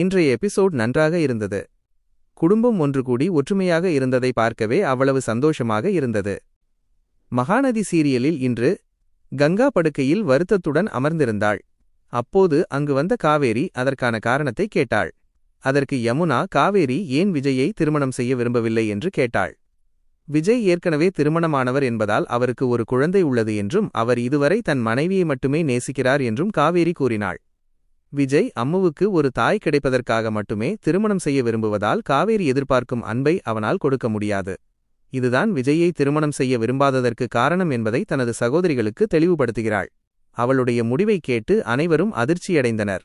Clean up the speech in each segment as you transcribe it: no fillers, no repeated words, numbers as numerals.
இன்றைய எபிசோட் நன்றாக இருந்தது. குடும்பம் ஒன்று கூடி ஒற்றுமையாக இருந்ததை பார்க்கவே அவ்வளவு சந்தோஷமாக இருந்தது. மகாநதி சீரியலில் இன்று கங்கா படுக்கையில் வருத்தத்துடன் அமர்ந்திருந்தாள். அப்போது அங்கு வந்த காவேரி அதற்கான காரணத்தை கேட்டாள். அதற்கு யமுனா காவேரி ஏன் விஜயை திருமணம் செய்ய விரும்பவில்லை என்று கேட்டாள். விஜய் ஏற்கனவே திருமணமானவர் என்பதால் அவருக்கு ஒரு குழந்தை உள்ளது என்றும் அவர் இதுவரை தன் மனைவியை மட்டுமே நேசிக்கிறார் என்றும் காவேரி கூறினாள். விஜய் அம்முவுக்கு ஒரு தாய் கிடைப்பதற்காக மட்டுமே திருமணம் செய்ய விரும்புவதால் காவேரி எதிர்பார்க்கும் அன்பை அவனால் கொடுக்க முடியாது. இதுதான் விஜயை திருமணம் செய்ய விரும்பாததற்கு காரணம் என்பதை தனது சகோதரிகளுக்கு தெளிவுபடுத்துகிறாள். அவளுடைய முடிவை கேட்டு அனைவரும் அதிர்ச்சியடைந்தனர்.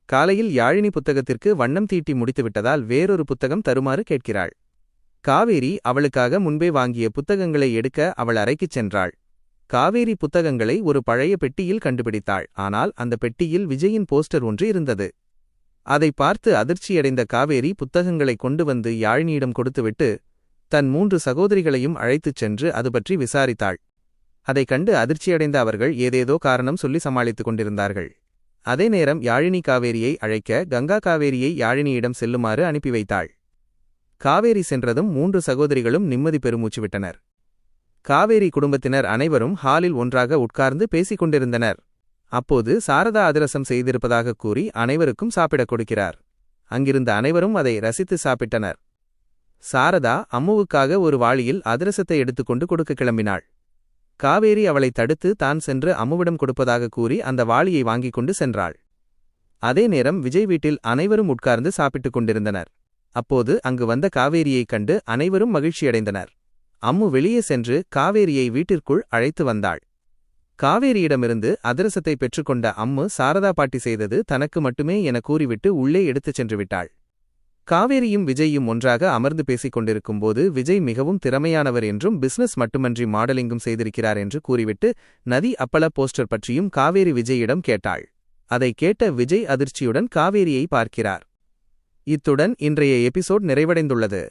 காலையில் யாழினி புத்தகத்திற்கு வண்ணம் தீட்டி முடித்துவிட்டதால் வேறொரு புத்தகம் தருமாறு கேட்கிறாள். காவேரி அவளுக்காக முன்பே வாங்கிய புத்தகங்களை எடுக்க அவள் அறைக்குச் சென்றாள். காவேரி புத்தகங்களை ஒரு பழைய பெட்டியில் கண்டுபிடித்தாள். ஆனால் அந்த பெட்டியில் விஜயின் போஸ்டர் ஒன்று இருந்தது. அதை பார்த்து அதிர்ச்சியடைந்த காவேரி புத்தகங்களை கொண்டு வந்து யாழினியிடம் கொடுத்துவிட்டு தன் 3 சகோதரிகளையும் அழைத்துச் சென்று அது பற்றி விசாரித்தாள். அதைக் கண்டு அதிர்ச்சியடைந்த அவர்கள் ஏதேதோ காரணம் சொல்லி சமாளித்துக் கொண்டிருந்தார்கள். அதே நேரம் யாழினி காவேரியை அழைக்க கங்கா காவேரியை யாழினியிடம் செல்லுமாறு அனுப்பி வைத்தாள். காவேரி சென்றதும் 3 சகோதரிகளும் நிம்மதி பெருமூச்சு விட்டனர். காவேரி குடும்பத்தினர் அனைவரும் ஹாலில் ஒன்றாக உட்கார்ந்து பேசிக் கொண்டிருந்தனர். அப்போது சாரதா அதிரசம் செய்திருப்பதாக கூறி அனைவருக்கும் சாப்பிடக் கொடுக்கிறார். அங்கிருந்த அனைவரும் அதை ரசித்து சாப்பிட்டனர். சாரதா அம்முவுக்காக ஒரு வாளியில் அதிரசத்தை எடுத்துக்கொண்டு கொடுக்க கிளம்பினாள். காவேரி அவளை தடுத்து தான் சென்று அம்முவிடம் கொடுப்பதாக கூறி அந்த வாளியை வாங்கிக் கொண்டு சென்றாள். அதே நேரம் விஜய் வீட்டில் அனைவரும் உட்கார்ந்து சாப்பிட்டுக் கொண்டிருந்தனர். அப்போது அங்கு வந்த காவேரியைக் கண்டு அனைவரும் மகிழ்ச்சியடைந்தனர். அம்மு வெளியே சென்று காவேரியை வீட்டிற்குள் அழைத்து வந்தாள். காவேரியிடமிருந்து அதிரசத்தை பெற்றுக்கொண்ட அம்மு சாரதா பாட்டி செய்தது தனக்கு மட்டுமே என கூறிவிட்டு உள்ளே எடுத்துச் சென்று விட்டாள். காவேரியும் விஜயும் ஒன்றாக அமர்ந்து பேசிக் கொண்டிருக்கும்போது விஜய் மிகவும் திறமையானவர் என்றும் பிசினஸ் மட்டுமன்றி மாடலிங்கும் செய்திருக்கிறார் என்று கூறிவிட்டு நதி அப்பள போஸ்டர் பற்றியும் காவேரி விஜயிடம் கேட்டாள். அதை கேட்ட விஜய் அதிர்ச்சியுடன் காவேரியை பார்க்கிறார். இத்துடன் இன்றைய எபிசோட் நிறைவடைந்துள்ளது.